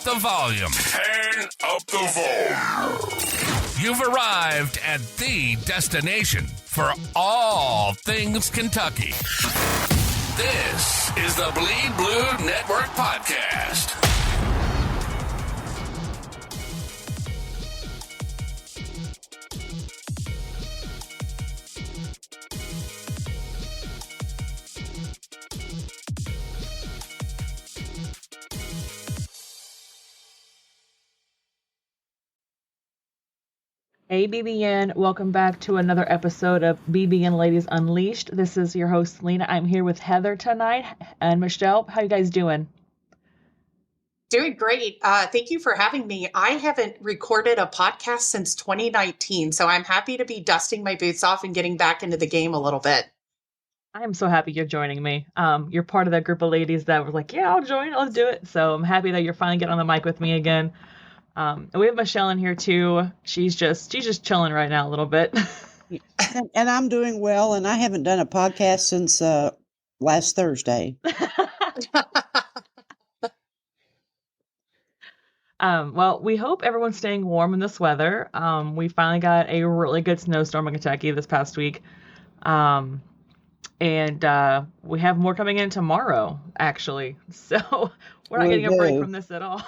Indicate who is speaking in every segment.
Speaker 1: the volume. Turn up the volume. You've arrived at the destination for all things Kentucky. This is the Bleed Blue Network Podcast.
Speaker 2: Hey BBN, welcome back to another episode of BBN Ladies Unleashed. This is your host Salena. I'm here with Heather tonight and Michele. How you guys doing?
Speaker 3: Doing great. Thank you for having me. I haven't recorded a podcast since 2019, so I'm happy to be dusting my boots off and getting back into the game a little bit.
Speaker 2: I am so happy you're joining me. You're part of that group of ladies that were like, yeah, I'll join, let's do it. So I'm happy that you're finally getting on the mic with me again. And we have Michele in here too. She's just chilling right now a little bit.
Speaker 4: And I'm doing well, and I haven't done a podcast since last Thursday.
Speaker 2: Well, we hope everyone's staying warm in this weather. We finally got a really good snowstorm in Kentucky this past week. And we have more coming in tomorrow, actually. So we're not getting a break from this at all.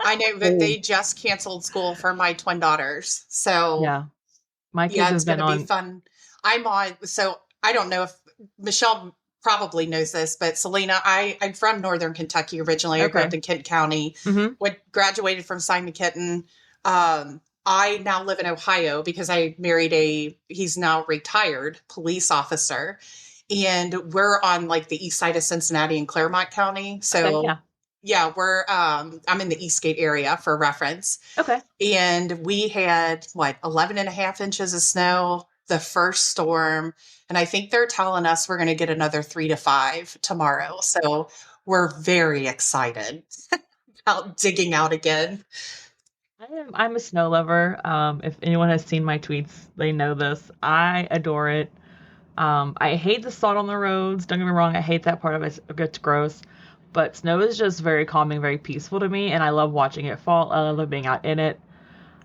Speaker 3: I know that they just canceled school for my twin daughters. So
Speaker 2: yeah, my kids
Speaker 3: it's going to be fun. I'm on. So I don't know if Michele probably knows this, but Salena, I'm from Northern Kentucky originally. I grew up in Kent County, graduated from Simon Kenton. I now live in Ohio because I married he's now retired police officer. And we're on like the east side of Cincinnati and Claremont County. So yeah, we're, I'm in the Eastgate area for reference.
Speaker 2: Okay.
Speaker 3: And we had 11 and a half inches of snow the first storm. And I think they're telling us we're going to get another 3 to 5 tomorrow. So we're very excited about digging out again.
Speaker 2: I'm a snow lover. If anyone has seen my tweets, they know this. I adore it. I hate the salt on the roads. Don't get me wrong. I hate that part of it. It gets gross. But snow is just very calming, very peaceful to me, and I love watching it fall. I love being out in it.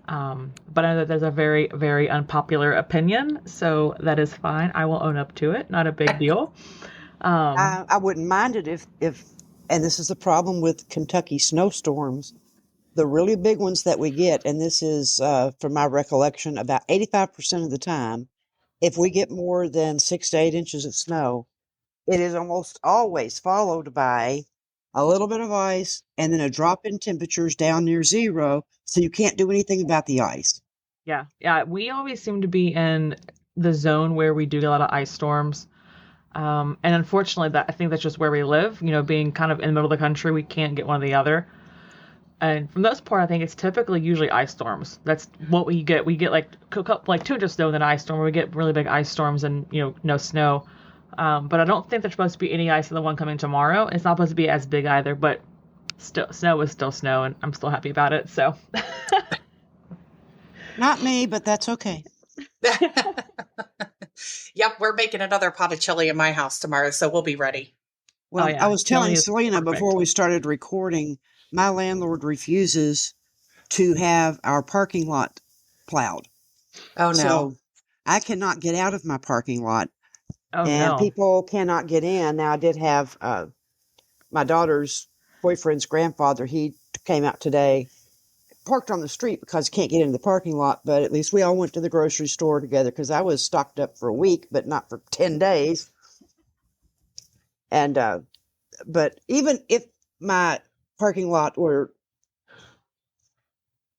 Speaker 2: But I know that there's a very, very unpopular opinion, so that is fine. I will own up to it. Not a big deal.
Speaker 4: I wouldn't mind it if, and this is the problem with Kentucky snowstorms, the really big ones that we get, and this is, from my recollection, about 85% of the time, if we get more than 6 to 8 inches of snow, it is almost always followed by a little bit of ice and then a drop in temperatures down near zero, so you can't do anything about the ice.
Speaker 2: Yeah. We always seem to be in the zone where we do get a lot of ice storms. And unfortunately, I think that's just where we live. You know, being kind of in the middle of the country, we can't get one or the other. And from this part, I think it's typically usually ice storms. That's what we get. We get like 2 inches of snow in an ice storm. We get really big ice storms and, no snow. But I don't think there's supposed to be any ice in the one coming tomorrow. It's not supposed to be as big either, but still, snow is still snow, and I'm still happy about it. So,
Speaker 4: not me, but that's okay.
Speaker 3: Yep, we're making another pot of chili in my house tomorrow, so we'll be ready.
Speaker 4: Well, I was telling Salena before we started recording, my landlord refuses to have our parking lot plowed.
Speaker 3: Oh no!
Speaker 4: So I cannot get out of my parking lot. People cannot get in. Now, I did have my daughter's boyfriend's grandfather. He came out today, parked on the street because he can't get into the parking lot. But at least we all went to the grocery store together because I was stocked up for a week, but not for 10 days. And but even if my parking lot were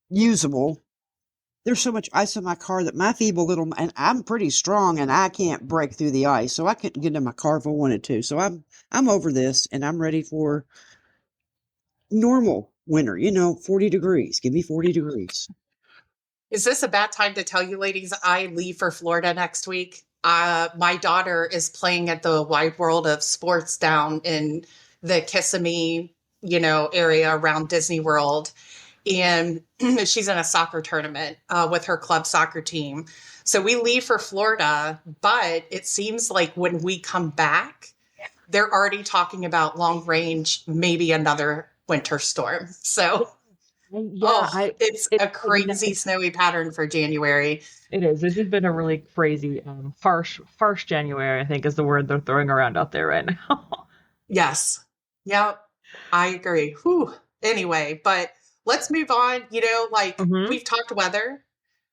Speaker 4: usable, there's so much ice in my car that my feeble little, and I'm pretty strong and I can't break through the ice. So I couldn't get in my car if I wanted to. So I'm over this and I'm ready for normal winter, 40 degrees. Give me 40 degrees.
Speaker 3: Is this a bad time to tell you ladies, I leave for Florida next week? My daughter is playing at the Wide World of Sports down in the Kissimmee, area around Disney World. And she's in a soccer tournament with her club soccer team. So we leave for Florida, but it seems like when we come back, they're already talking about long range, maybe another winter storm. So It's a crazy snowy pattern for January.
Speaker 2: It is. This has been a really crazy, harsh January, I think is the word they're throwing around out there right now.
Speaker 3: Yes. Yep. I agree. Whew. Anyway, but let's move on. We've talked weather.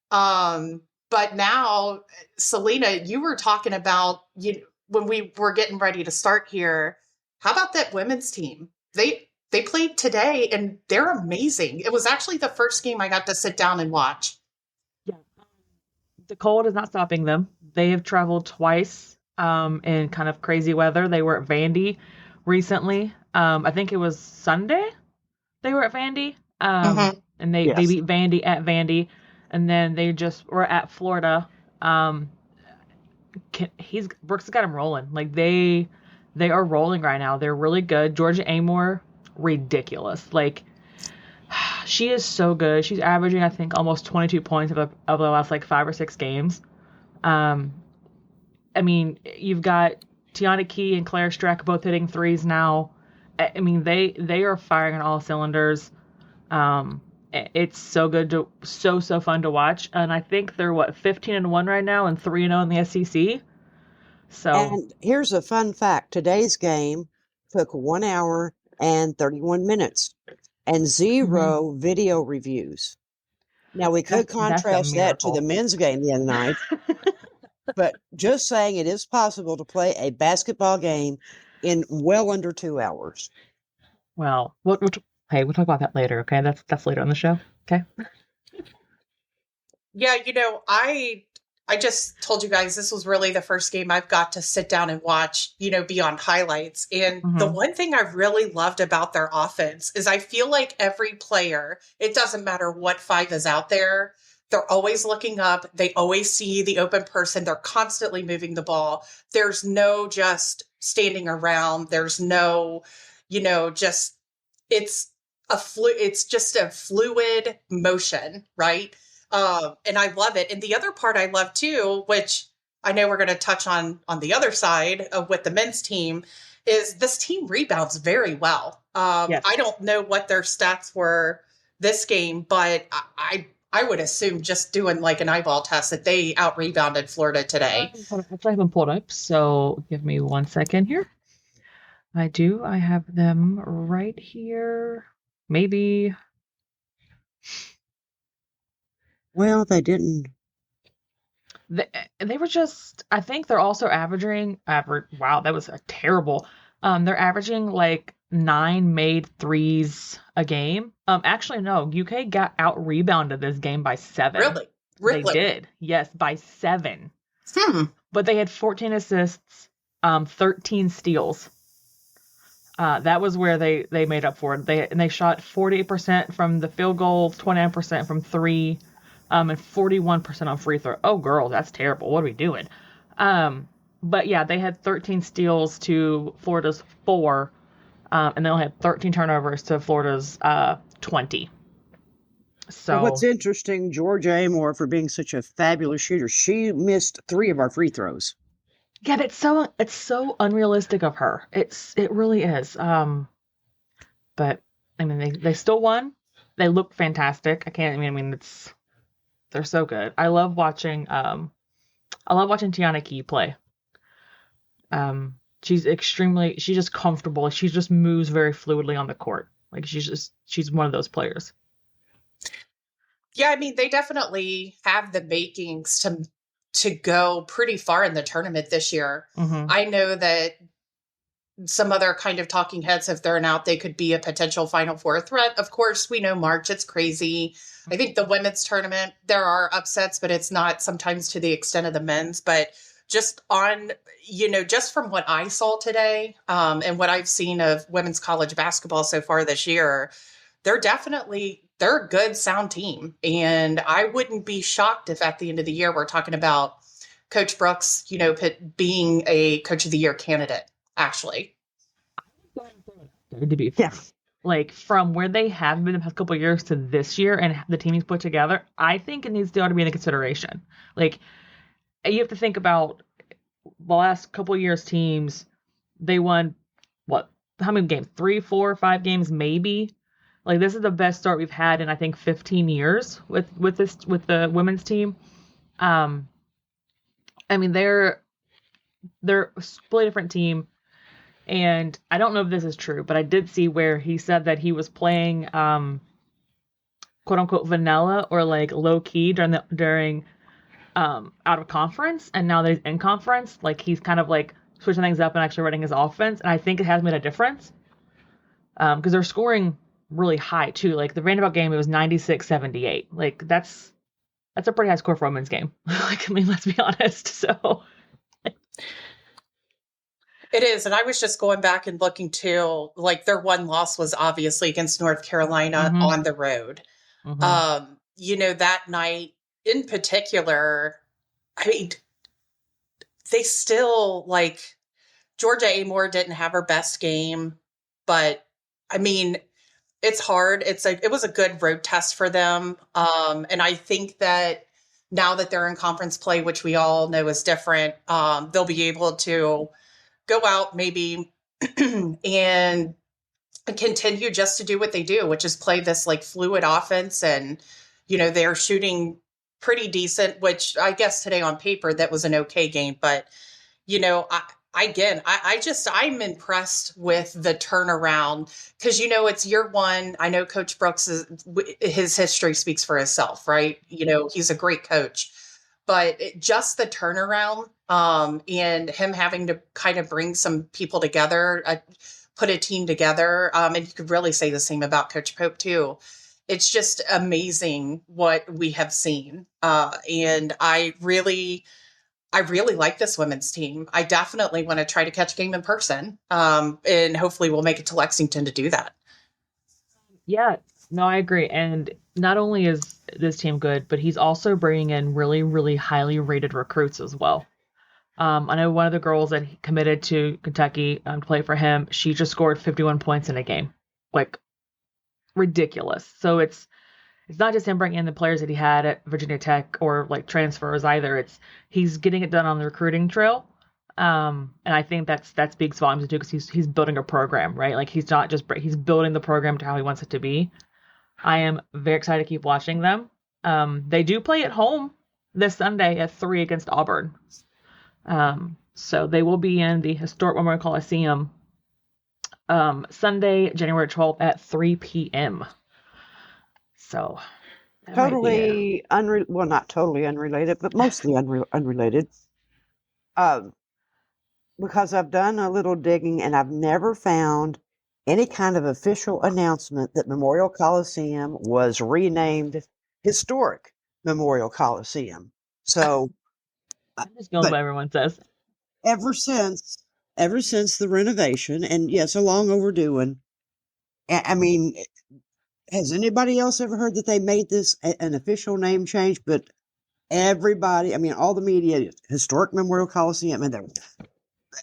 Speaker 3: But now, Salena, you were talking about when we were getting ready to start here. How about that women's team? They played today and they're amazing. It was actually the first game I got to sit down and watch.
Speaker 2: Yeah. The cold is not stopping them. They have traveled twice in kind of crazy weather. They were at Vandy recently. I think it was Sunday they were at Vandy. And they beat Vandy at Vandy. And then they just were at Florida. Brooks has got them rolling. Like they are rolling right now. They're really good. Georgia Amore, ridiculous. Like she is so good. She's averaging, I think, almost 22 points of the last 5 or 6 games. I mean, you've got Tiana Key and Claire Streck both hitting threes now. I mean, they are firing on all cylinders. It's so good so fun to watch. And I think they're 15-1 right now and 3-0 in the SEC. So,
Speaker 4: and here's a fun fact. Today's game took 1 hour and 31 minutes and 0 video reviews. Now we could contrast that to the men's game the other night, but just saying it is possible to play a basketball game in well under 2 hours.
Speaker 2: Well, we'll talk about that later. Okay, that's later on the show. Okay.
Speaker 3: Yeah, I just told you guys this was really the first game I've got to sit down and watch, beyond highlights. And the one thing I really loved about their offense is I feel like every player, it doesn't matter what 5 is out there, they're always looking up. They always see the open person. They're constantly moving the ball. There's no just standing around. There's no, just it's just a fluid motion, right? And I love it. And the other part I love too, which I know we're going to touch on the other side of with the men's team, is this team rebounds very well. Yes. I don't know what their stats were this game, but I would assume just doing an eyeball test that they out rebounded Florida today.
Speaker 2: I have them pulled up, so give me 1 second here. I do. I have them right here. Maybe.
Speaker 4: Well, they didn't.
Speaker 2: They were just, I think they're also averaging, wow, that was terrible. They're averaging 9 made threes a game. Actually, no, UK got out rebounded this game by 7.
Speaker 3: Really?
Speaker 2: They did. Yes, by 7. But they had 14 assists, 13 steals. That was where they made up for it. They shot 48% from the field goal, 29% from 3, and 41% on free throw. Oh, girl, that's terrible. What are we doing? But yeah, they had 13 steals to Florida's 4, and they only had 13 turnovers to Florida's 20. So
Speaker 4: what's interesting, Georgia Amore, for being such a fabulous shooter, she missed 3 of our free throws.
Speaker 2: Yeah, it's so unrealistic of her. It really is. But I mean, they still won. They look fantastic. They're so good. I love watching Tiana Key play. She's just comfortable. She just moves very fluidly on the court. She's one of those players.
Speaker 3: Yeah, I mean, they definitely have the makings to go pretty far in the tournament this year. I know that some other kind of talking heads have thrown out they could be a potential Final Four threat. Of course, we know March, it's crazy. I think the women's tournament, there are upsets, but it's not sometimes to the extent of the men's. But just on, just from what I saw today and what I've seen of women's college basketball so far this year, they're a good, sound team. And I wouldn't be shocked if at the end of the year we're talking about Coach Brooks, being a Coach of the Year candidate, actually.
Speaker 2: To be fair. From where they have been the past couple of years to this year and the team he's put together, I think it needs to be in consideration. You have to think about the last couple of years teams, they won, how many games? 3, 4, 5 games, maybe. Like, this is the best start we've had in, I think, 15 years with the women's team. I mean, they're a completely different team. And I don't know if this is true, but I did see where he said that he was playing quote unquote vanilla or like low key during out of conference, and now that he's in conference, like he's kind of like switching things up and actually running his offense, and I think it has made a difference because they're scoring really high too. Like the roundabout game, it was 96-78. Like that's a pretty high score for a women's game. Like, I mean, let's be honest. So
Speaker 3: it is. And I was just going back and looking too, like their one loss was obviously against North Carolina on the road. You know, that night in particular, I mean, they still, like, Georgia Amore didn't have her best game, but I mean, it's hard. It was a good road test for them. And I think that now that they're in conference play, which we all know is different, they'll be able to go out maybe and continue just to do what they do, which is play this like fluid offense. And, you know, they're shooting pretty decent, which I guess today on paper, that was an okay game. But, you know, I'm impressed with the turnaround because, you know, it's year one. I know Coach Brooks, his history speaks for itself, right? You know, he's a great coach, but just the turnaround and him having to kind of bring some people together, put a team together. And you could really say the same about Coach Pope too. It's just amazing what we have seen. And I really like this women's team. I definitely want to try to catch a game in person. And hopefully we'll make it to Lexington to do that.
Speaker 2: Yeah, no, I agree. And not only is this team good, but he's also bringing in really, really highly rated recruits as well. I know one of the girls that he committed to Kentucky to play for him, she just scored 51 points in a game. Like, ridiculous. So it's not just him bringing in the players that he had at Virginia Tech or like transfers either. He's getting it done on the recruiting trail. And I think that speaks volumes too, because he's building a program, right? Like he's not just he's building the program to how he wants it to be. I am very excited to keep watching them. They do play at home this Sunday at 3 against Auburn. So they will be in the historic Memorial Coliseum Sunday, January 12th at 3 p.m. So
Speaker 4: totally well, not totally unrelated, but mostly unrelated. Because I've done a little digging and I've never found any kind of official announcement that Memorial Coliseum was renamed Historic Memorial Coliseum. So
Speaker 2: I'm just going by what everyone says.
Speaker 4: Ever since the renovation, and yes, a long overdue one. I mean, has anybody else ever heard that they made this an official name change? But everybody, I mean, all the media, Historic Memorial Coliseum, and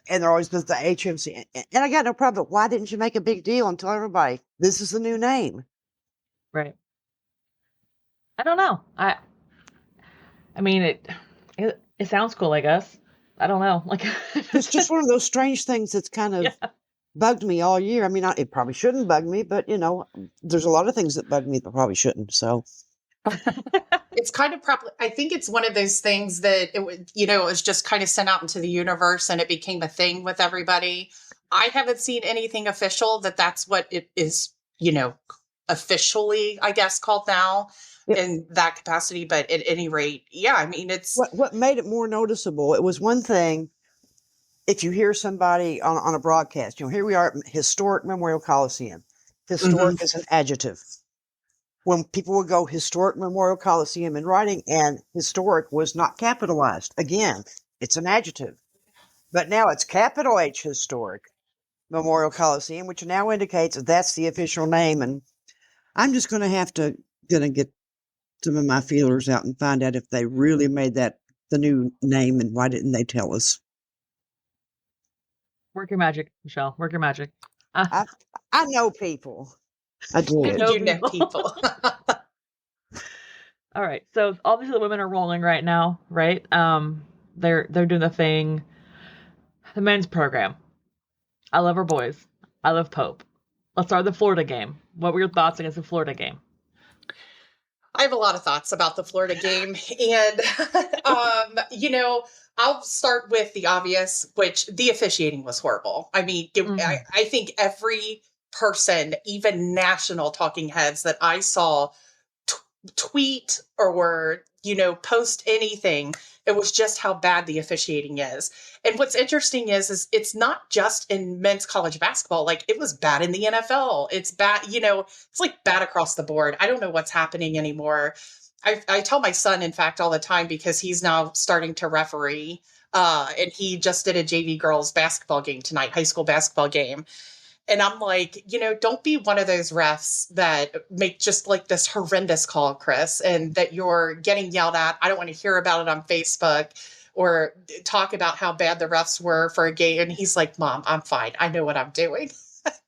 Speaker 4: they're always with the HMC. And I got no problem. Why didn't you make a big deal and tell everybody this is the new name?
Speaker 2: Right. I don't know. I mean, it sounds cool, I guess. I don't know. Like,
Speaker 4: it's just one of those strange things that's kind of bugged me all year. I mean, it probably shouldn't bug me, but you know, there's a lot of things that bug me that probably shouldn't. So
Speaker 3: it's kind of probably, I think it's one of those things that it would, you know, it was just kind of sent out into the universe and it became a thing with everybody. I haven't seen anything official that's what it is, you know, officially, I guess, called now. In that capacity, but at any rate, yeah, I mean, it's
Speaker 4: what made it more noticeable. It was one thing if you hear somebody on a broadcast, you know, here we are at Historic Memorial Coliseum. Historic is an adjective. When people would go Historic Memorial Coliseum in writing, and historic was not capitalized. Again, it's an adjective. But now it's capital H Historic Memorial Coliseum, which now indicates that's the official name. And I'm just going to get some of my feelers out and find out if they really made that the new name and why didn't they tell us?
Speaker 2: Work your magic, Michele. Work your magic.
Speaker 4: I know people. I do.
Speaker 3: You know people.
Speaker 2: All right. So obviously the women are rolling right now, right? They're doing the thing. The men's program. I love our boys. I love Pope. let's start the Florida game. What were your thoughts against the Florida game?
Speaker 3: I have a lot of thoughts about the Florida game. And, I'll start with the obvious, which the officiating was horrible. I mean, I think every person, even national talking heads that I saw tweet or, post anything, it was just how bad the officiating is. And what's interesting is it's not just in men's college basketball. Like, it was bad in the NFL. It's bad, it's like bad across the board. I don't know what's happening anymore. I tell my son, in fact, all the time, because he's now starting to referee. And he just did a JV girls basketball game tonight, high school basketball game. And I'm like, don't be one of those refs that make just like this horrendous call, Chris, and that you're getting yelled at. I don't want to hear about it on Facebook or talk about how bad the refs were for a game. And he's like, Mom, I'm fine. I know what I'm doing.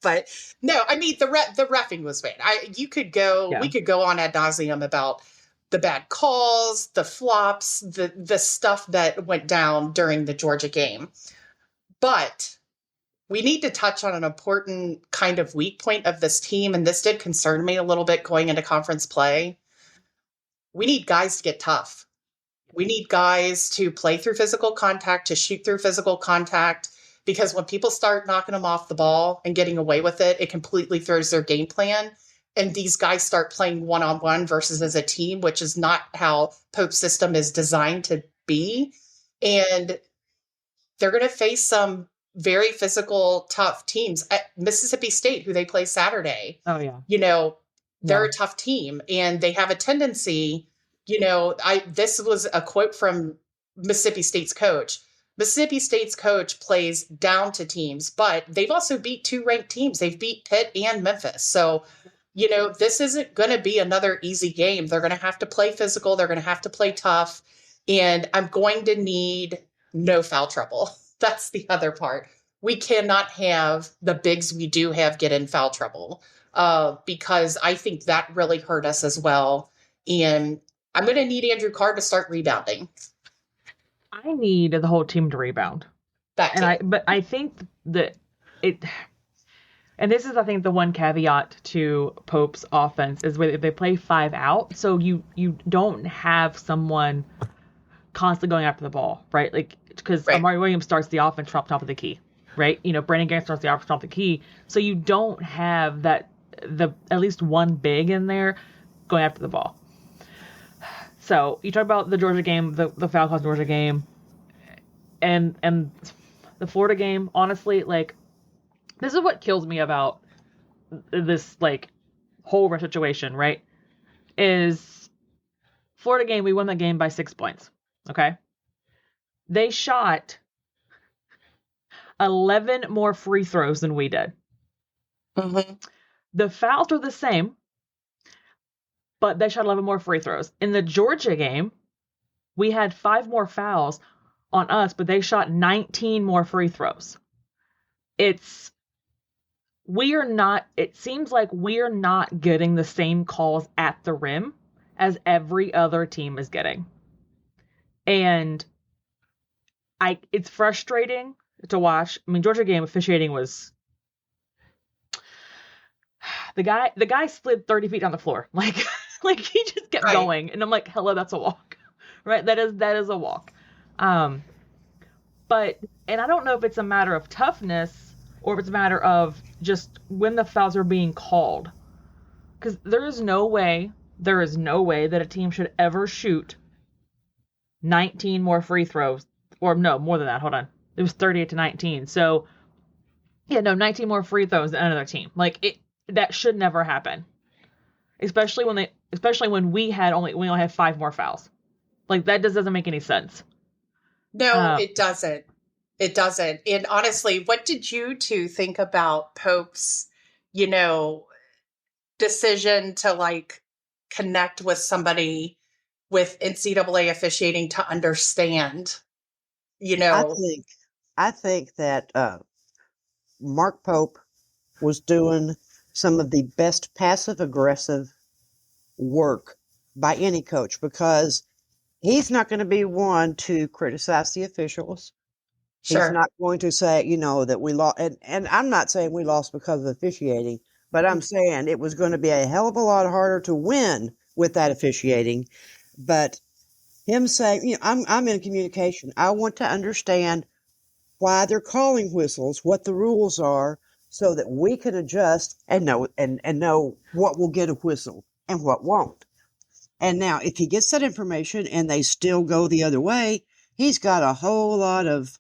Speaker 3: But no, I mean, the reffing was bad. We could go on ad nauseum about the bad calls, the flops, the stuff that went down during the Georgia game. But we need to touch on an important kind of weak point of this team, and this did concern me a little bit going into conference play. We need guys to get tough. We need guys to play through physical contact, to shoot through physical contact, because when people start knocking them off the ball and getting away with it, it completely throws their game plan. And these guys start playing one-on-one versus as a team, which is not how Pope's system is designed to be. And they're going to face some very physical, tough teams. At Mississippi State, who they play Saturday.
Speaker 2: Oh, yeah.
Speaker 3: They're a tough team, and they have a tendency, this was a quote from Mississippi State's coach. Mississippi State's coach plays down to teams, but they've also beat 2 ranked teams. They've beat Pitt and Memphis. So, this isn't going to be another easy game. They're going to have to play physical. They're going to have to play tough. And I'm going to need no foul trouble. That's the other part. We cannot have the bigs we do have get in foul trouble, because I think that really hurt us as well. And I'm going to need Andrew Carr to start rebounding.
Speaker 2: I need the whole team to rebound. But I think that and this is, I think, the one caveat to Pope's offense is where they play 5 out. So you don't have someone constantly going after the ball, right? Like, because Amari Williams starts the offense from top of the key, right? Brandon Gant starts the offense from top of the key. So you don't have at least one big in there going after the ball. So you talk about the Georgia game, the foul calls Georgia game, and the Florida game. Honestly, like, this is what kills me about this, like, whole situation, right? Is Florida game, we won that game by 6 points. Okay. They shot 11 more free throws than we did.
Speaker 3: Mm-hmm.
Speaker 2: The fouls were the same, but they shot 11 more free throws. In the Georgia game, we had 5 more fouls on us, but they shot 19 more free throws. It seems like we're not getting the same calls at the rim as every other team is getting. And it's frustrating to watch. I mean, Georgia game officiating was, the guy slid 30 feet down the floor. Like he just kept going. And I'm like, hello, that's a walk. Right? That is a walk. And I don't know if it's a matter of toughness or if it's a matter of just when the fouls are being called. Because there is no way that a team should ever shoot 19 more free throws. Or no, more than that. Hold on. It was 38-19. So, 19 more free throws than another team. Like, that should never happen. Especially when we only had 5 more fouls. Like, that just doesn't make any sense.
Speaker 3: No, it doesn't. It doesn't. And honestly, what did you two think about Pope's, decision to, like, connect with somebody with NCAA officiating to understand,
Speaker 4: I think that Mark Pope was doing some of the best passive aggressive work by any coach, because he's not going to be one to criticize the officials.
Speaker 3: Sure.
Speaker 4: He's not going to say, that we lost. And I'm not saying we lost because of officiating. But I'm saying it was going to be a hell of a lot harder to win with that officiating. But him saying, I'm in communication. I want to understand why they're calling whistles, what the rules are, so that we can adjust and know what will get a whistle and what won't. And now, if he gets that information and they still go the other way, he's got a whole lot of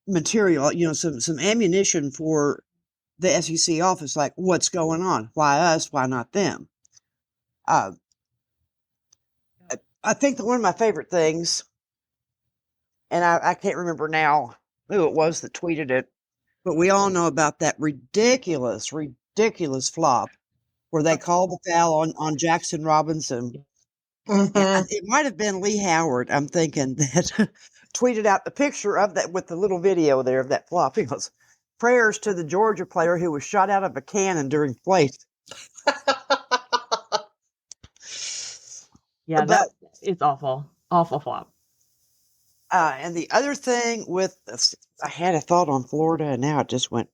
Speaker 4: material, some ammunition for the SEC office, like what's going on? Why us? Why not them? I think that one of my favorite things, and I can't remember now who it was that tweeted it, but we all know about that ridiculous flop where they called the foul on Jackson Robinson. And it might have been Lee Howard, I'm thinking, that tweeted out the picture of that with the little video there of that flop. He goes, prayers to the Georgia player who was shot out of a cannon during play.
Speaker 2: Yeah, it's awful. Awful flop.
Speaker 4: And the other thing I had a thought on Florida, and now it just went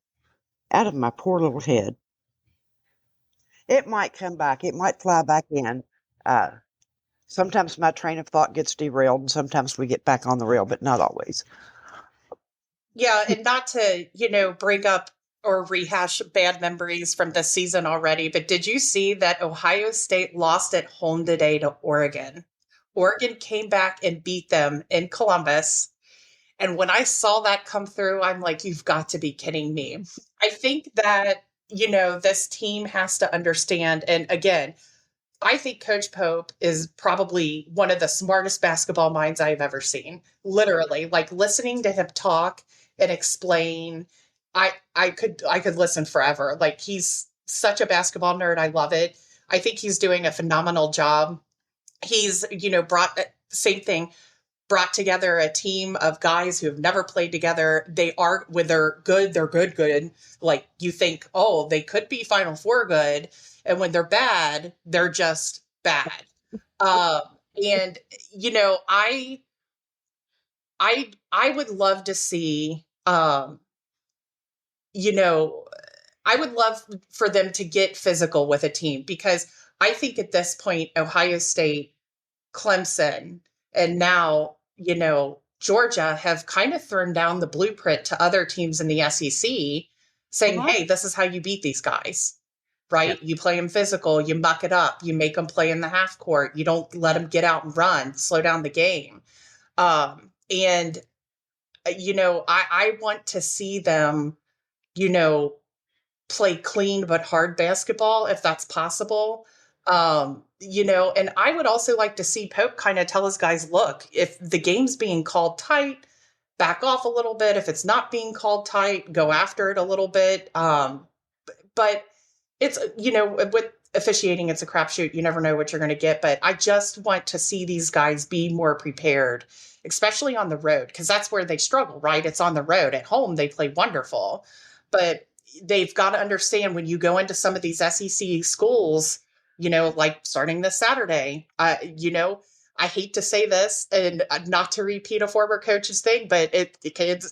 Speaker 4: out of my poor little head. It might come back. It might fly back in. Sometimes my train of thought gets derailed, and sometimes we get back on the rail, but not always.
Speaker 3: Yeah, and not to, bring up or rehash bad memories from this season already, but did you see that Ohio State lost at home today to Oregon? Oregon came back and beat them in Columbus. And when I saw that come through, I'm like, you've got to be kidding me. I think that, this team has to understand. And again, I think Coach Pope is probably one of the smartest basketball minds I've ever seen. Literally, like listening to him talk and explain, I could listen forever. Like, he's such a basketball nerd. I love it. I think he's doing a phenomenal job. He's, brought together a team of guys who have never played together. When they're good. Like, you think, oh, they could be Final Four good. And when they're bad, they're just bad. And, I would love to see, I would love for them to get physical with a team, because I think at this point, Ohio State, Clemson, and now, Georgia have kind of thrown down the blueprint to other teams in the SEC, saying, hey, this is how you beat these guys, right? Yeah. You play them physical, you muck it up, you make them play in the half court, you don't let them get out and run, slow down the game. And, I want to see them, play clean but hard basketball, if that's possible. And I would also like to see Pope kind of tell his guys, look, if the game's being called tight, back off a little bit. If it's not being called tight, go after it a little bit. But it's, with officiating, it's a crapshoot. You never know what you're going to get. But I just want to see these guys be more prepared, especially on the road, because that's where they struggle, right? It's on the road. At home, they play wonderful. But they've got to understand, when you go into some of these SEC schools, like starting this Saturday, I hate to say this and not to repeat a former coach's thing, but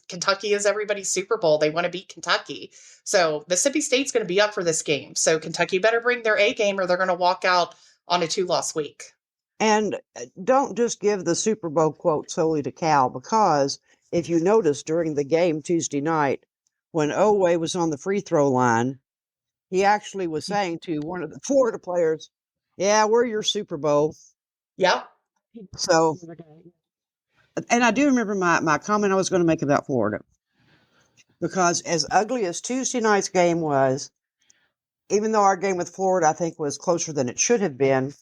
Speaker 3: Kentucky is everybody's Super Bowl. They want to beat Kentucky. So Mississippi State's going to be up for this game. So Kentucky better bring their A game, or they're going to walk out on a 2-loss week.
Speaker 4: And don't just give the Super Bowl quote solely to Cal, because if you notice during the game Tuesday night, when Oweh was on the free throw line, he actually was saying to one of the Florida players, yeah, we're your Super Bowl.
Speaker 3: Yeah.
Speaker 4: So, and I do remember my comment I was going to make about Florida, because as ugly as Tuesday night's game was, even though our game with Florida, I think, was closer than it should have been,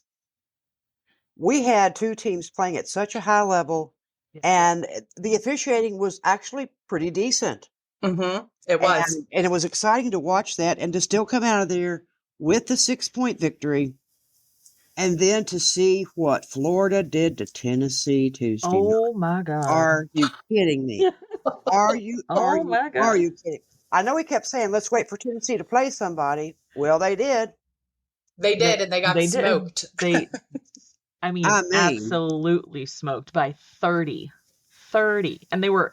Speaker 4: we had two teams playing at such a high level, and the officiating was actually pretty decent.
Speaker 3: Mm-hmm. It was.
Speaker 4: And it was exciting to watch that, and to still come out of there with the 6-point victory, and then to see what Florida did to Tennessee Tuesday night.
Speaker 2: Oh, my God.
Speaker 4: Are you kidding me? Are you kidding? I know we kept saying, let's wait for Tennessee to play somebody. Well, they did.
Speaker 3: They did, and they got smoked.
Speaker 2: I mean, absolutely smoked by 30. And they were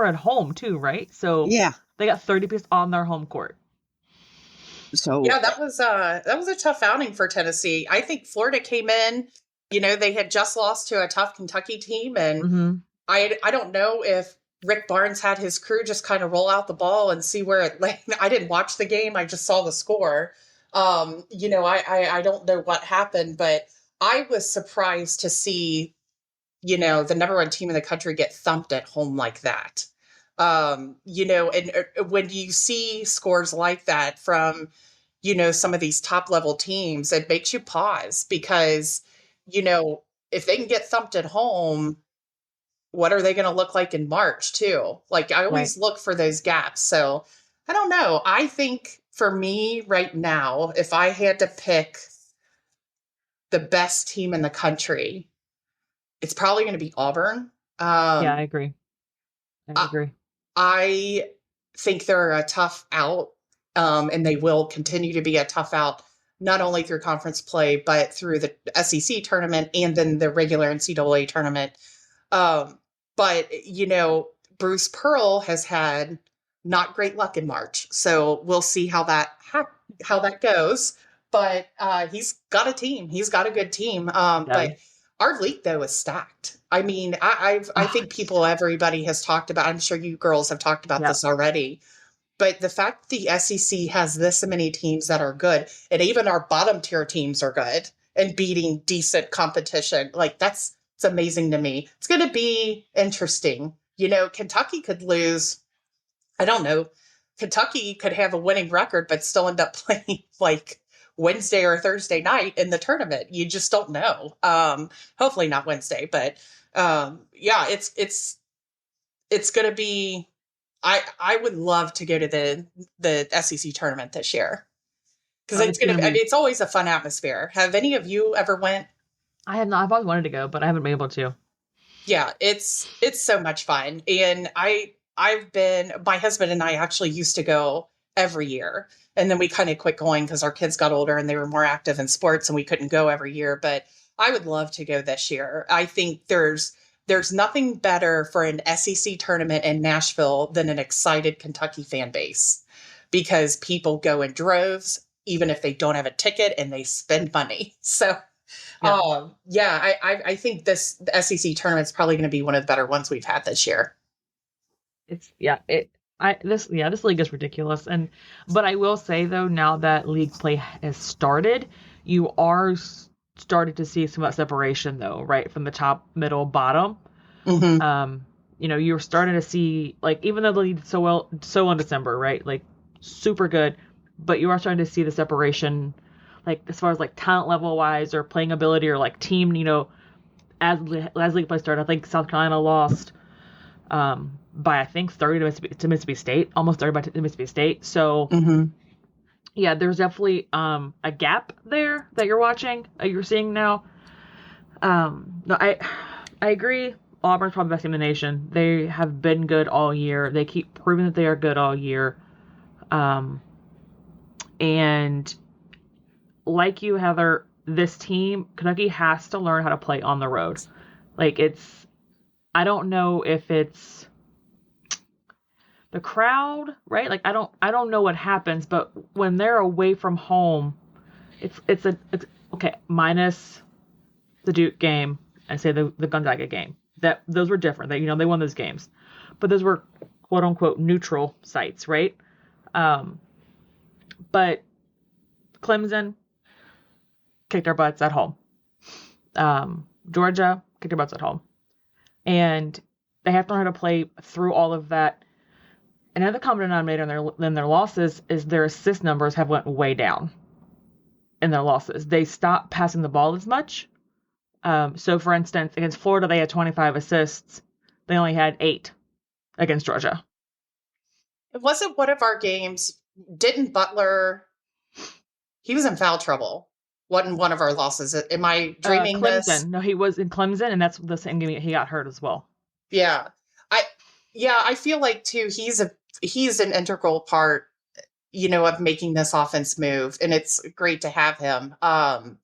Speaker 2: at home too, right? So
Speaker 4: yeah,
Speaker 2: they got 30 pieces on their home court.
Speaker 4: So
Speaker 3: yeah, that was a tough outing for Tennessee. I think Florida came in, they had just lost to a tough Kentucky team, and I don't know if Rick Barnes had his crew just kind of roll out the ball and see where it lay. I didn't watch the game; I just saw the score. I don't know what happened, but I was surprised to see, the number one team in the country get thumped at home like that. And when you see scores like that from, some of these top level teams, it makes you pause because, if they can get thumped at home, what are they going to look like in March too? Like I always look for those gaps. So I don't know. I think for me right now, if I had to pick the best team in the country, it's probably going to be Auburn.
Speaker 2: Yeah, I agree.
Speaker 3: I think they're a tough out, and they will continue to be a tough out, not only through conference play, but through the SEC tournament and then the regular NCAA tournament. But, Bruce Pearl has had not great luck in March. So we'll see how that goes. But he's got a team. He's got a good team. But our league, though, is stacked. I mean, I think everybody has talked about, I'm sure you girls have talked about this already, but the fact the SEC has this many teams that are good, and even our bottom tier teams are good and beating decent competition, it's amazing to me. It's going to be interesting. Kentucky could lose. I don't know. Kentucky could have a winning record, but still end up playing Wednesday or Thursday night in the tournament. You just don't know. Hopefully not Wednesday, but it's going to be, I would love to go to the SEC tournament this year because it's going to be, it's always a fun atmosphere. Have any of you ever went?
Speaker 2: I have not. I've always wanted to go, but I haven't been able to.
Speaker 3: Yeah, it's so much fun. And my husband and I actually used to go every year. And then we kind of quit going because our kids got older and they were more active in sports and we couldn't go every year. But I would love to go this year. I think there's nothing better for an SEC tournament in Nashville than an excited Kentucky fan base because people go in droves, even if they don't have a ticket, and they spend money. So, I think the SEC tournament is probably going to be one of the better ones we've had this year.
Speaker 2: This league is ridiculous. But I will say though, now that league play has started, you are started to see some of that separation though, right? From the top, middle, bottom. You're starting to see, even though the league did so in December, right? Super good, but you are starting to see the separation, as far as talent level wise or playing ability or team, as league play started. I think South Carolina lost, by I think 30 to Mississippi State, almost 30 to Mississippi State. So yeah, there's definitely a gap there that you're seeing now. No, I agree. Auburn's probably the best team in the nation. They have been good all year. They keep proving that they are good all year. And like you, Heather, this team, Kentucky has to learn how to play on the road. I don't know if it's the crowd, right? I don't know what happens, but when they're away from home, it's okay, minus the Duke game and say the Gonzaga game. That those were different. They won those games, but those were quote unquote neutral sites, right? But Clemson kicked our butts at home. Georgia kicked their butts at home, and they have to learn how to play through all of that. Another common denominator in their losses is their assist numbers have went way down in their losses. They stopped passing the ball as much. So, for instance, against Florida, they had 25 assists. They only had 8 against Georgia.
Speaker 3: It wasn't one of our games. Didn't Butler? He was in foul trouble. Wasn't one of our losses? Am I dreaming
Speaker 2: Clemson.
Speaker 3: this?
Speaker 2: No, he was in Clemson, and that's the same game he got hurt as well.
Speaker 3: Yeah, I feel like too. He's an integral part, of making this offense move, and it's great to have him. I'm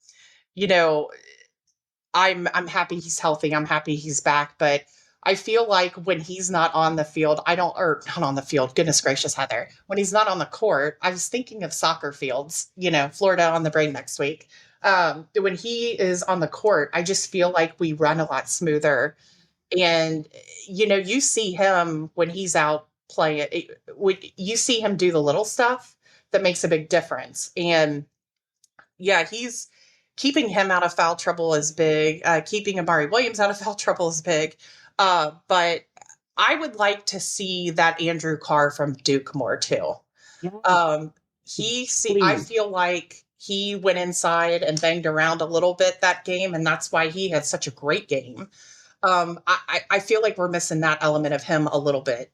Speaker 3: happy he's healthy. I'm happy he's back, but I feel like when he's not on the field, not on the field, goodness gracious, Heather, when he's not on the court, I was thinking of soccer fields, Florida on the brain next week. When he is on the court, I just feel like we run a lot smoother. And, you see him when he's out playing, you see him do the little stuff that makes a big difference. And yeah, keeping him out of foul trouble is big. Keeping Amari Williams out of foul trouble is big. But I would like to see that Andrew Carr from Duke more too. Yeah. I feel like he went inside and banged around a little bit that game, and that's why he had such a great game. I feel like we're missing that element of him a little bit.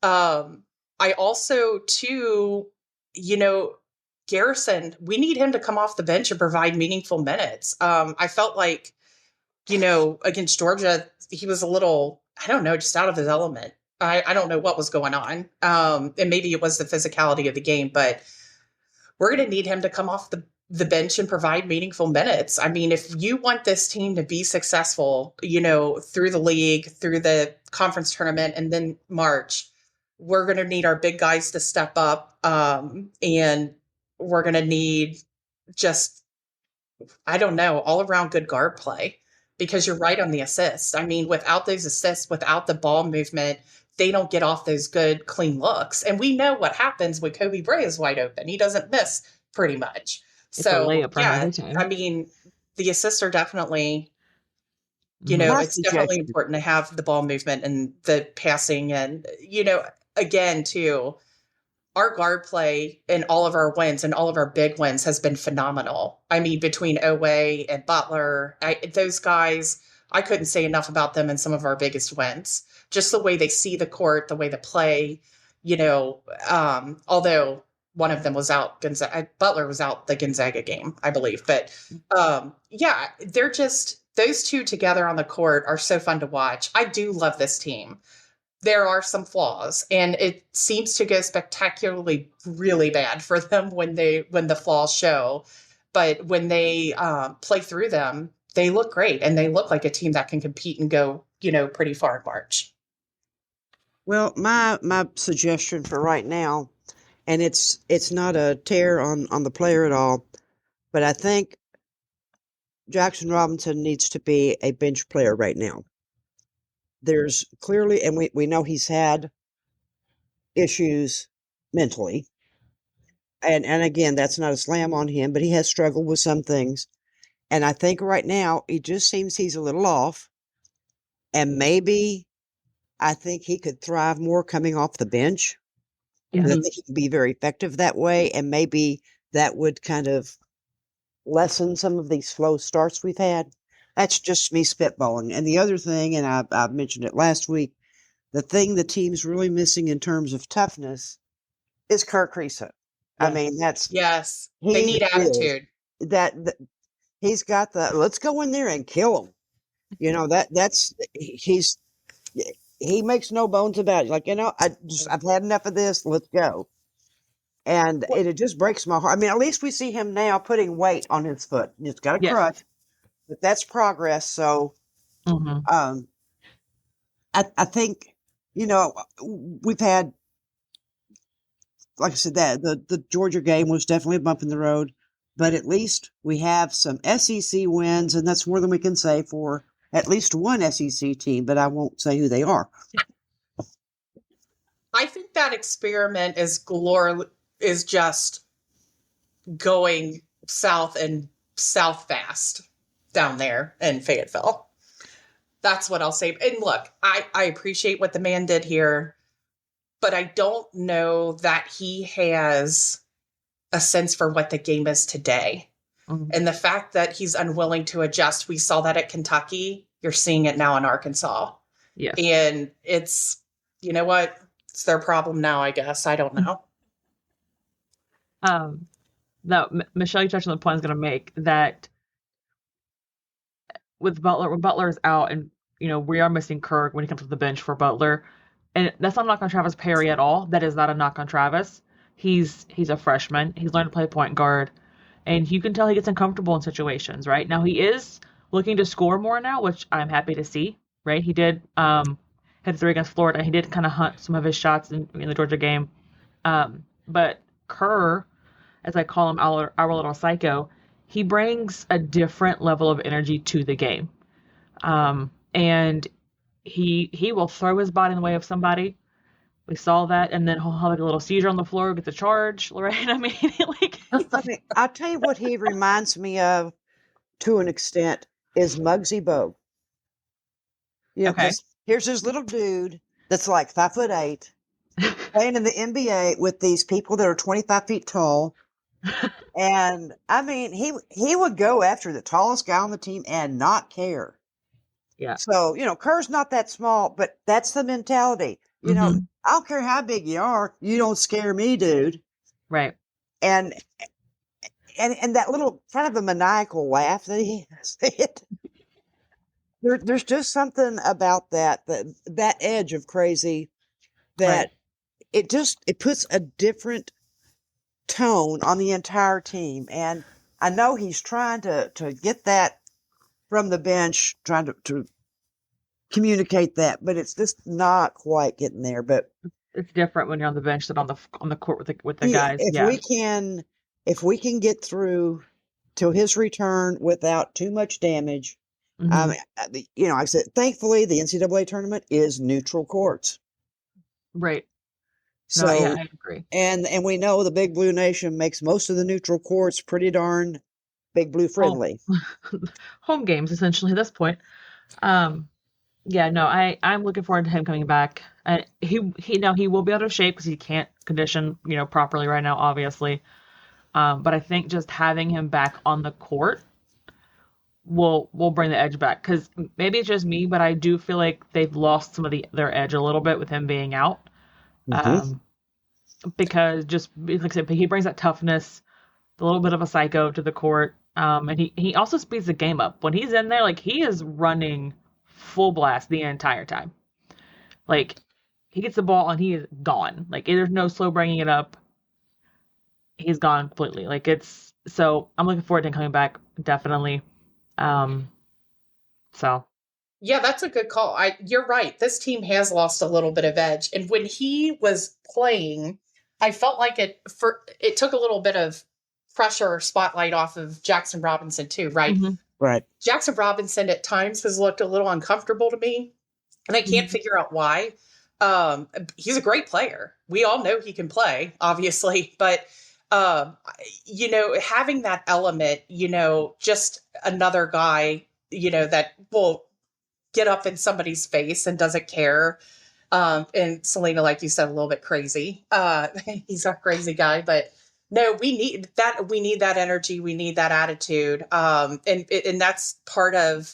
Speaker 3: I also, too, Garrison, we need him to come off the bench and provide meaningful minutes. I felt like, against Georgia, he was a little, I don't know, just out of his element. I don't know what was going on. And maybe it was the physicality of the game, but we're going to need him to come off the bench and provide meaningful minutes. I mean, if you want this team to be successful, through the league, through the conference tournament, and then March, we're going to need our big guys to step up. And we're going to need just, I don't know, all around good guard play, because you're right on the assists. I mean, without those assists, without the ball movement, they don't get off those good, clean looks. And we know what happens when Kobe Bray is wide open. He doesn't miss pretty much.
Speaker 2: It's a layup
Speaker 3: yeah, I mean, the assists are definitely, it's definitely important to have the ball movement and the passing. And, again, too, our guard play in all of our wins and all of our big wins has been phenomenal. I mean, between Owe and Butler, those guys, I couldn't say enough about them in some of our biggest wins. Just the way they see the court, the way they play, although one of them was out, Butler was out the Gonzaga game, I believe. But yeah, they're just, those two together on the court are so fun to watch. I do love this team. There are some flaws, and it seems to go spectacularly really bad for them when the flaws show. But when they play through them, they look great, and they look like a team that can compete and go, pretty far in March.
Speaker 4: Well, my suggestion for right now, and it's not a tear on the player at all, but I think Jackson Robinson needs to be a bench player right now. There's clearly, and we know he's had issues mentally. And again, that's not a slam on him, but he has struggled with some things. And I think right now, it just seems he's a little off. And maybe I think he could thrive more coming off the bench. Yeah. I think he can be very effective that way. And maybe that would kind of lessen some of these slow starts we've had. That's just me spitballing. And the other thing, and I mentioned it last week, the thing the team's really missing in terms of toughness is Kirk Kriisa. Yes. I mean,
Speaker 3: yes, they need attitude.
Speaker 4: That he's got the let's go in there and kill him. He makes no bones about it. Like, I've had enough of this. Let's go. And it just breaks my heart. I mean, at least we see him now putting weight on his foot. It's got a crutch. But that's progress. So, I think, we've had, like I said, that the Georgia game was definitely a bump in the road, but at least we have some SEC wins, and that's more than we can say for at least one SEC team, but I won't say who they are.
Speaker 3: I think that experiment is just going south and south fast down there in Fayetteville. That's what I'll say. And look, I appreciate what the man did here, but I don't know that he has a sense for what the game is today. Mm-hmm. And the fact that he's unwilling to adjust, we saw that at Kentucky. You're seeing it now in Arkansas. Yeah. And it's, you know what? It's their problem now, I guess. I don't know.
Speaker 2: Now, Michele, you touched on the point I was going to make, that with Butler, when Butler is out, and we are missing Kirk when he comes to the bench for Butler, and that's not a knock on Travis Perry at all. That is not a knock on Travis. He's a freshman. He's learned to play point guard, and you can tell he gets uncomfortable in situations. Right now, he is looking to score more now, which I'm happy to see. Right, he did hit 3 against Florida. He did kind of hunt some of his shots in the Georgia game. But Kerr, as I call him, our little psycho, he brings a different level of energy to the game. And he will throw his body in the way of somebody. We saw that, and then he'll have like a little seizure on the floor, get the charge, right? I mean,
Speaker 4: I'll tell you what he reminds me of, to an extent, is Muggsy Bogue. You know, because here's this little dude that's like 5'8", playing in the NBA with these people that are 25 feet tall. And I mean, he would go after the tallest guy on the team and not care.
Speaker 2: Yeah.
Speaker 4: So, Kerr's not that small, but that's the mentality. I don't care how big you are, you don't scare me, dude.
Speaker 2: Right.
Speaker 4: And that little kind of a maniacal laugh that he has. There's just something about that edge of crazy that it puts a different tone on the entire team. And I know he's trying to get that from the bench, trying to communicate that, but it's just not quite getting there. But
Speaker 2: it's different when you're on the bench than on the court with the guys.
Speaker 4: If we can get through till his return without too much damage. Like I said, thankfully the NCAA tournament is neutral courts.
Speaker 2: Right.
Speaker 4: So
Speaker 2: no, yeah, I agree.
Speaker 4: And we know the Big Blue Nation makes most of the neutral courts pretty darn Big Blue friendly.
Speaker 2: Home games essentially at this point. Yeah, no, I'm looking forward to him coming back. And he will be out of shape because he can't condition, properly right now, obviously. But I think just having him back on the court will bring the edge back, because maybe it's just me, but I do feel like they've lost some of their edge a little bit with him being out. Because just like I said, he brings that toughness, a little bit of a psycho to the court, and he also speeds the game up when he's in there. Like, he is running full blast the entire time. Like, he gets the ball and he is gone. Like, there's no slow bringing it up. He's gone completely. Like, so I'm looking forward to him coming back, definitely. So
Speaker 3: yeah, that's a good call. You're right. This team has lost a little bit of edge. And when he was playing, I felt like it took a little bit of pressure or spotlight off of Jackson Robinson too, right?
Speaker 4: Right.
Speaker 3: Jackson Robinson at times has looked a little uncomfortable to me, and I can't figure out why. He's a great player. We all know he can play, obviously, but having that element, just another guy, that will get up in somebody's face and doesn't care. And Salena, like you said, a little bit crazy. He's a crazy guy, but no, we need that. We need that energy. We need that attitude. And that's part of,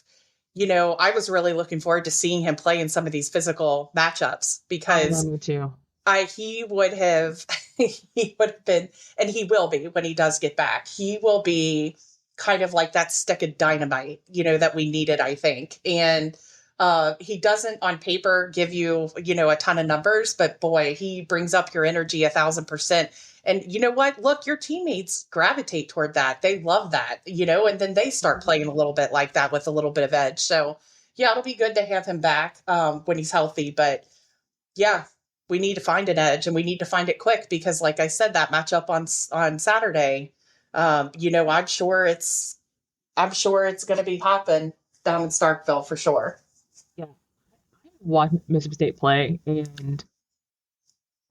Speaker 3: I was really looking forward to seeing him play in some of these physical matchups, because
Speaker 2: me too.
Speaker 3: he would have been, and he will be when he does get back. He will be kind of like that stick of dynamite, that we needed, I think. And he doesn't on paper give you, a ton of numbers, but boy, he brings up your energy 1,000%. And you know what? Look, your teammates gravitate toward that. They love that, and then they start playing a little bit like that with a little bit of edge. So yeah, it'll be good to have him back when he's healthy. But yeah, we need to find an edge, and we need to find it quick, because like I said, that matchup on Saturday, I'm sure it's going to be popping down in Starkville for sure.
Speaker 2: Yeah. Watch Mississippi State play, and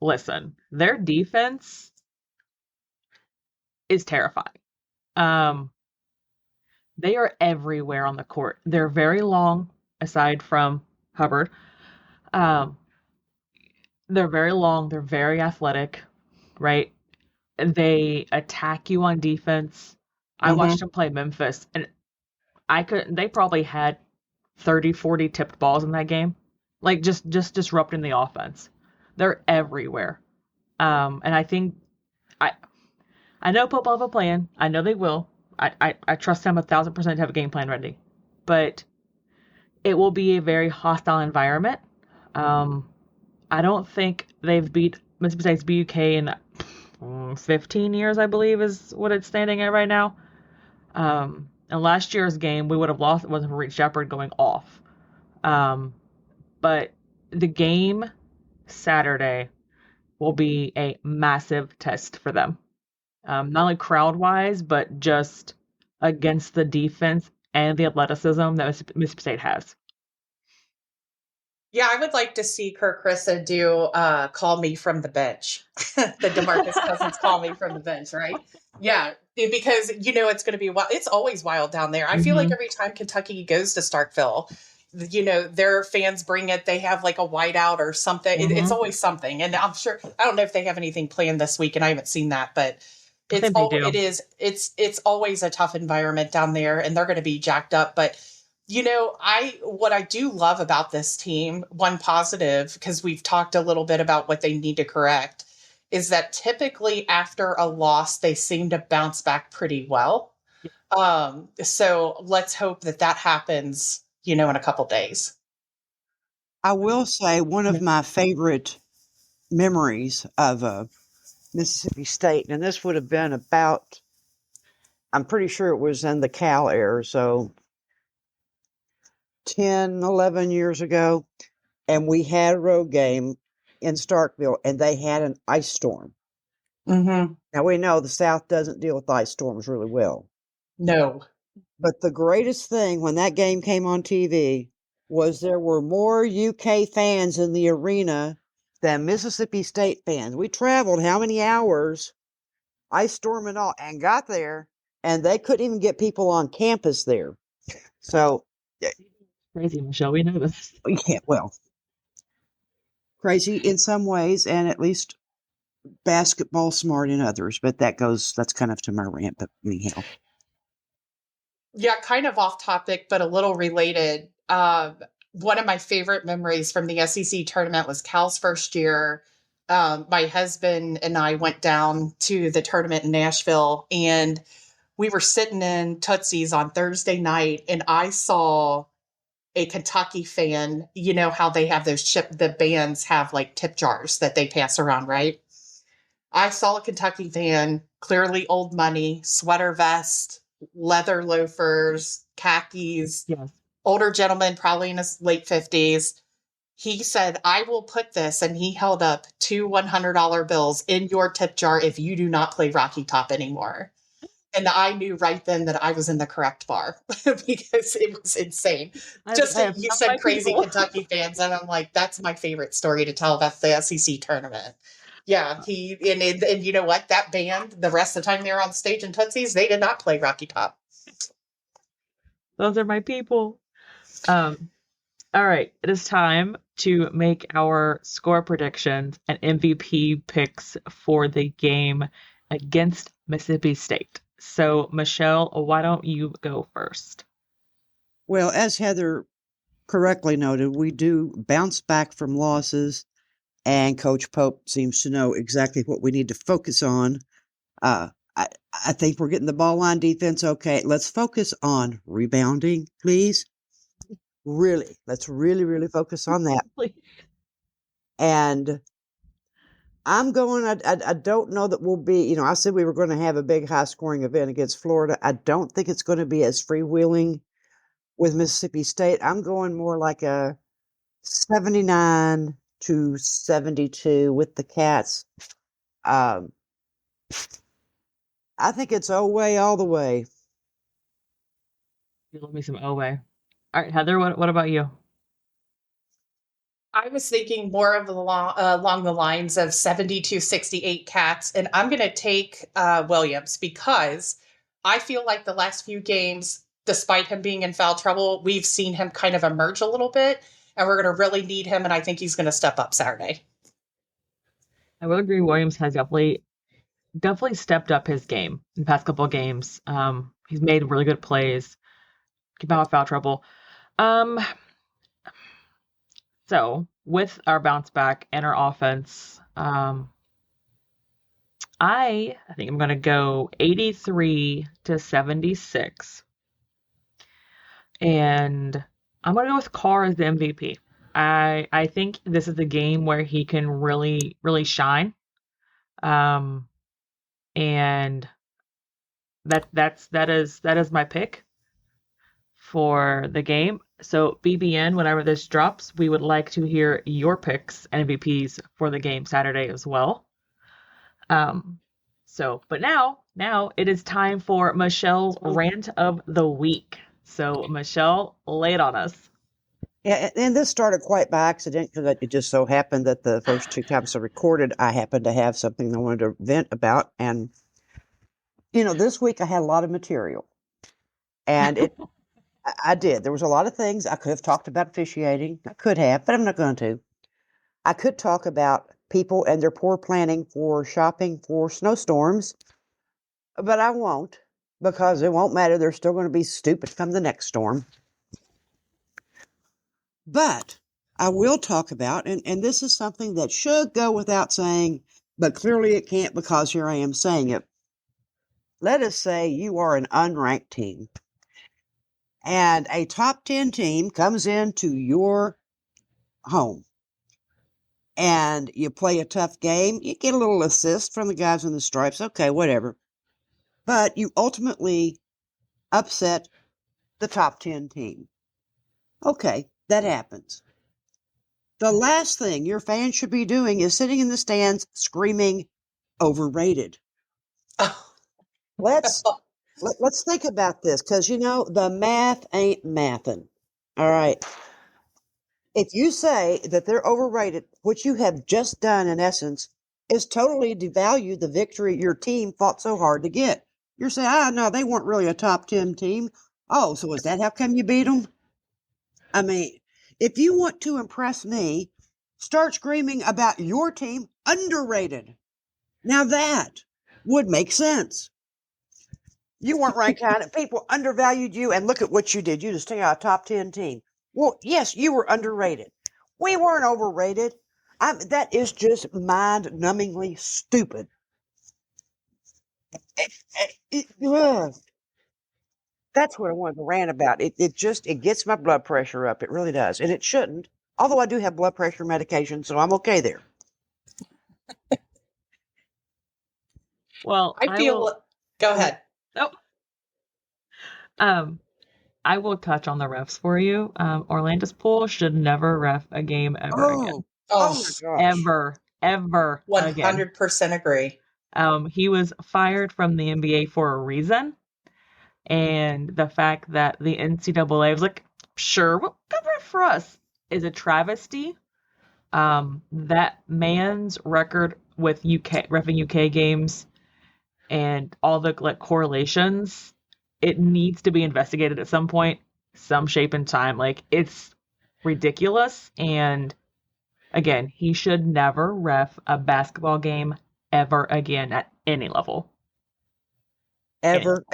Speaker 2: listen, their defense is terrifying. They are everywhere on the court. They're very long, aside from Hubbard. They're very long. They're very athletic, right? They attack you on defense. I watched them play Memphis, and they probably had 30, 40 tipped balls in that game. Like, just disrupting the offense. They're everywhere. And I think I know Pope will have a plan. I know they will. I trust them 1,000% to have a game plan ready. But it will be a very hostile environment. I don't think they've beat Mississippi State's BUK in 15 years, I believe, is what it's standing at right now. And last year's game, we would have lost. It wasn't for Reed Shepherd going off. But the game Saturday will be a massive test for them. Not only crowd-wise, but just against the defense and the athleticism that Mississippi State has.
Speaker 3: Yeah, I would like to see Kirk Krissa do Call Me From the Bench. The DeMarcus Cousins Call Me From the Bench, right? Yeah, because it's going to be wild. It's always wild down there. I feel like every time Kentucky goes to Starkville, their fans bring it. They have like a whiteout or something. It's always something. And I'm sure, I don't know if they have anything planned this week, and I haven't seen that, but it's always a tough environment down there, and they're going to be jacked up. But what I do love about this team, one positive, because we've talked a little bit about what they need to correct, is that typically after a loss, they seem to bounce back pretty well. So let's hope that happens, in a couple days.
Speaker 4: I will say one of my favorite memories of Mississippi State, and this would have been about, I'm pretty sure it was in the Cal era, so 10, 11 years ago, and we had a road game in Starkville, and they had an ice storm.
Speaker 3: Mm-hmm.
Speaker 4: Now, we know the South doesn't deal with ice storms really well.
Speaker 3: No.
Speaker 4: But the greatest thing when that game came on TV was there were more UK fans in the arena than Mississippi State fans. We traveled how many hours, ice storm and all, and got there, and they couldn't even get people on campus there. So
Speaker 2: crazy, Michele. We know this.
Speaker 4: Yeah, well, crazy in some ways, and at least basketball smart in others. But that's kind of to my rant. But anyhow,
Speaker 3: yeah, kind of off topic, but a little related. One of my favorite memories from the SEC tournament was Cal's first year. My husband and I went down to the tournament in Nashville, and we were sitting in Tootsie's on Thursday night, and I saw a Kentucky fan. You know how they have the bands have like tip jars that they pass around, right? I saw a Kentucky fan, clearly old money, sweater vest, leather loafers, khakis,
Speaker 2: Yes.
Speaker 3: Older gentleman, probably in his late 50s. He said, I will put this, and he held up 2 $100 bills in your tip jar if you do not play Rocky Top anymore. And I knew right then that I was in the correct bar because it was insane. You said crazy Kentucky fans, and I'm like, that's my favorite story to tell about the SEC tournament. Yeah, and you know what? That band, the rest of the time they were on stage in Tootsie's, they did not play Rocky Top.
Speaker 2: Those are my people. All right, it is time to make our score predictions and MVP picks for the game against Mississippi State. So, Michele, why don't you go first?
Speaker 4: Well, as Heather correctly noted, we do bounce back from losses, and Coach Pope seems to know exactly what we need to focus on. I think we're getting the ball line defense okay. Let's focus on rebounding, please. Really, let's really focus on that. And I'm going, I don't know that we'll be, I said we were going to have a big high-scoring event against Florida. I don't think it's going to be as freewheeling with Mississippi State. I'm going more like a 79-72 with the Cats. I think it's Oway all the way.
Speaker 2: You love me some Oway. All right, Heather, what about you?
Speaker 3: I was thinking more of along the lines of 72-68 Cats, and I'm going to take Williams because I feel like the last few games, despite him being in foul trouble, we've seen him kind of emerge a little bit, and we're going to really need him, and I think he's going to step up Saturday.
Speaker 2: I will agree. Williams has definitely stepped up his game in the past couple of games. He's made really good plays, keep out of foul trouble. So with our bounce back and our offense, I think I'm going to go 83-76. And I'm going to go with Carr as the MVP. I think this is the game where he can really, really shine. And that is my pick for the game. So BBN, whenever this drops, we would like to hear your picks and MVPs for the game Saturday as well. But now it is time for Michelle's rant of the week. So Michele, lay it on us.
Speaker 4: Yeah, and this started quite by accident because it just so happened that the first 2 times I recorded, I happened to have something I wanted to vent about. And, this week I had a lot of material. And I did. There was a lot of things. I could have talked about officiating. I could have, but I'm not going to. I could talk about people and their poor planning for shopping for snowstorms, but I won't because it won't matter. They're still going to be stupid come the next storm. But I will talk about, and this is something that should go without saying, but clearly it can't because here I am saying it. Let us say you are an unranked team, and a top 10 team comes into your home, and you play a tough game. You get a little assist from the guys in the stripes. Okay, whatever. But you ultimately upset the top 10 team. Okay, that happens. The last thing your fans should be doing is sitting in the stands screaming, overrated. Let's think about this because, the math ain't mathin'. All right. If you say that they're overrated, what you have just done, in essence, is totally devalue the victory your team fought so hard to get. You're saying, no, they weren't really a top 10 team. Oh, so is that how come you beat them? I mean, if you want to impress me, start screaming about your team underrated. Now that would make sense. You weren't ranked high, and people undervalued you, and look at what you did. You just stay out a top 10 team. Well, yes, you were underrated. We weren't overrated. That is just mind-numbingly stupid. That's what I wanted to rant about. It gets my blood pressure up. It really does. And it shouldn't. Although I do have blood pressure medication, so I'm okay there.
Speaker 2: Well,
Speaker 3: Go ahead.
Speaker 2: Oh. I will touch on the refs for you. Orlando's Pool should never ref a game ever again.
Speaker 3: Oh my
Speaker 2: gosh. Ever
Speaker 3: 100% agree.
Speaker 2: He was fired from the NBA for a reason. And the fact that the NCAA was like, sure, we'll cover it for us, is a travesty. That man's record with reffing UK games and all the correlations, it needs to be investigated at some point, some shape and time. It's ridiculous. And again, he should never ref a basketball game ever again at any level.
Speaker 4: Ever.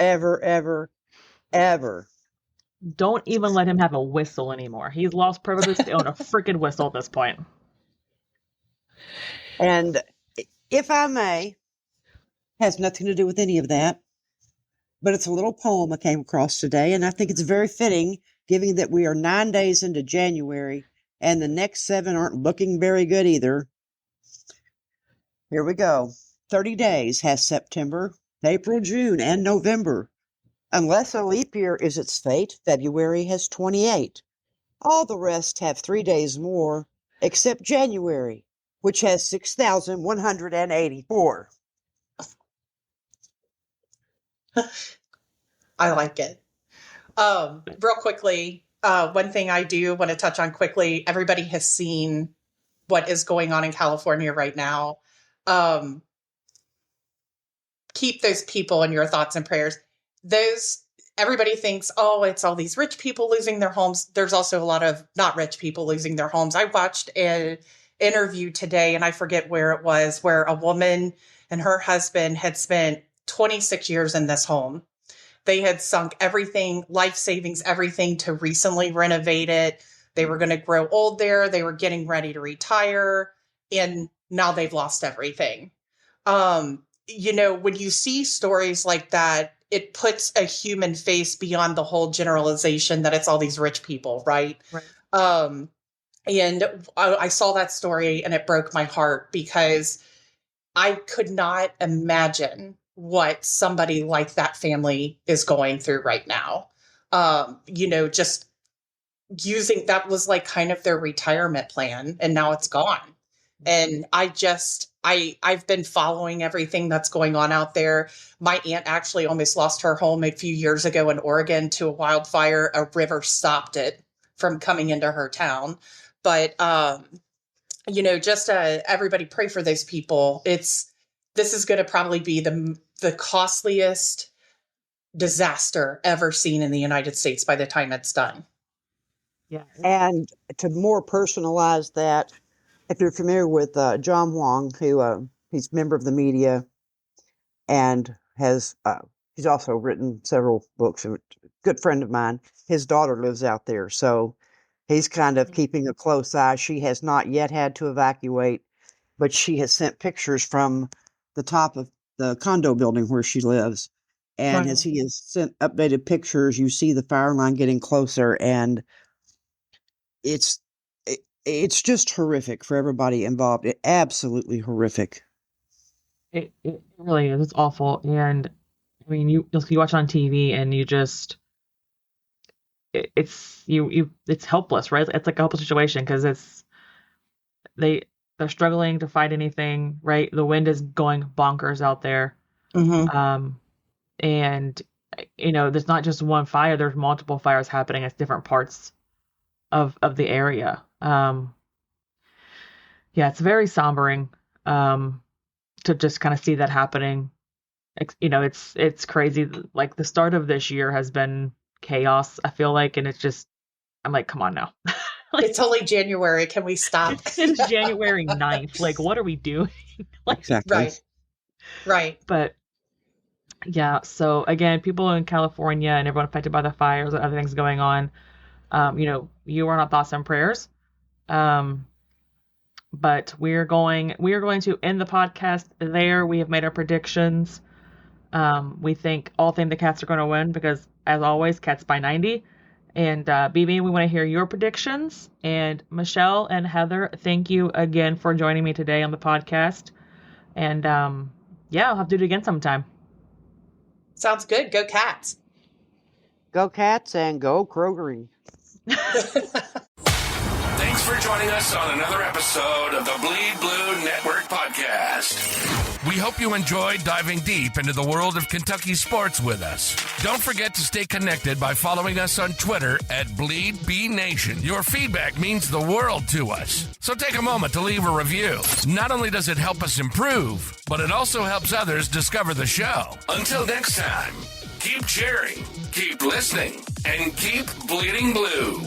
Speaker 2: Don't even let him have a whistle anymore. He's lost privileges to own a freaking whistle at this point.
Speaker 4: And if I may, has nothing to do with any of that, but it's a little poem I came across today, and I think it's very fitting, given that we are 9 days into January, and the next 7 aren't looking very good either. Here we go. 30 days has September, April, June, and November. Unless a leap year is its fate, February has 28. All the rest have 3 days more, except January, which has 6,184.
Speaker 3: I like it. Real quickly, one thing I do want to touch on quickly, everybody has seen what is going on in California right now. Keep those people in your thoughts and prayers. Everybody thinks, it's all these rich people losing their homes. There's also a lot of not rich people losing their homes. I watched an interview today, and I forget where it was, where a woman and her husband had spent 26 years in this home. They had sunk everything, life savings, everything to recently renovate it. They were going to grow old there. They were getting ready to retire, and now they've lost everything. When you see stories like that, it puts a human face beyond the whole generalization that it's all these rich people, right? And I saw that story and it broke my heart because I could not imagine what somebody like that family is going through right now. Just using, that was like kind of their retirement plan, and now it's gone. And I've been following everything that's going on out there. My aunt actually almost lost her home a few years ago in Oregon to a wildfire. A river stopped it from coming into her town. But, just everybody pray for those people. This is going to probably be the costliest disaster ever seen in the United States by the time it's done.
Speaker 2: Yeah.
Speaker 4: And to more personalize that, if you're familiar with John Huang, who he's a member of the media and he's also written several books. A good friend of mine, his daughter lives out there, so he's kind of keeping a close eye. She has not yet had to evacuate, but she has sent pictures from the top of the condo building where she lives. And as he has sent updated pictures, you see the fire line getting closer, and it's just horrific for everybody involved. Absolutely horrific.
Speaker 2: It really is. It's awful. And I mean, you watch on TV and you just, it's helpless, right? It's like a helpless situation because they're struggling to fight anything, right? The wind is going bonkers out there.
Speaker 3: Mm-hmm.
Speaker 2: And there's not just one fire, there's multiple fires happening at different parts of the area. It's very sombering to just kind of see that happening. It's crazy. Like the start of this year has been chaos, I feel like, and I'm like, come on now.
Speaker 3: It's only January. Can we stop?
Speaker 2: It's January 9th. Like, what are we doing?
Speaker 4: Exactly.
Speaker 3: Right.
Speaker 2: But yeah, so again, people in California and everyone affected by the fires and other things going on, you are not thoughts and prayers. But we are going to end the podcast there. We have made our predictions. We think the cats are going to win because, as always, cats by 90. And BB, we want to hear your predictions. And Michele and Heather, thank you again for joining me today on the podcast. And I'll have to do it again sometime.
Speaker 3: Sounds good. Go Cats.
Speaker 4: Go Cats and go Krogering.
Speaker 1: Thanks for joining us on another episode of the Bleed Blue Network podcast. We hope you enjoyed diving deep into the world of Kentucky sports with us. Don't forget to stay connected by following us on Twitter at BleedBNation. Your feedback means the world to us. So take a moment to leave a review. Not only does it help us improve, but it also helps others discover the show. Until next time, keep cheering, keep listening, and keep bleeding blue.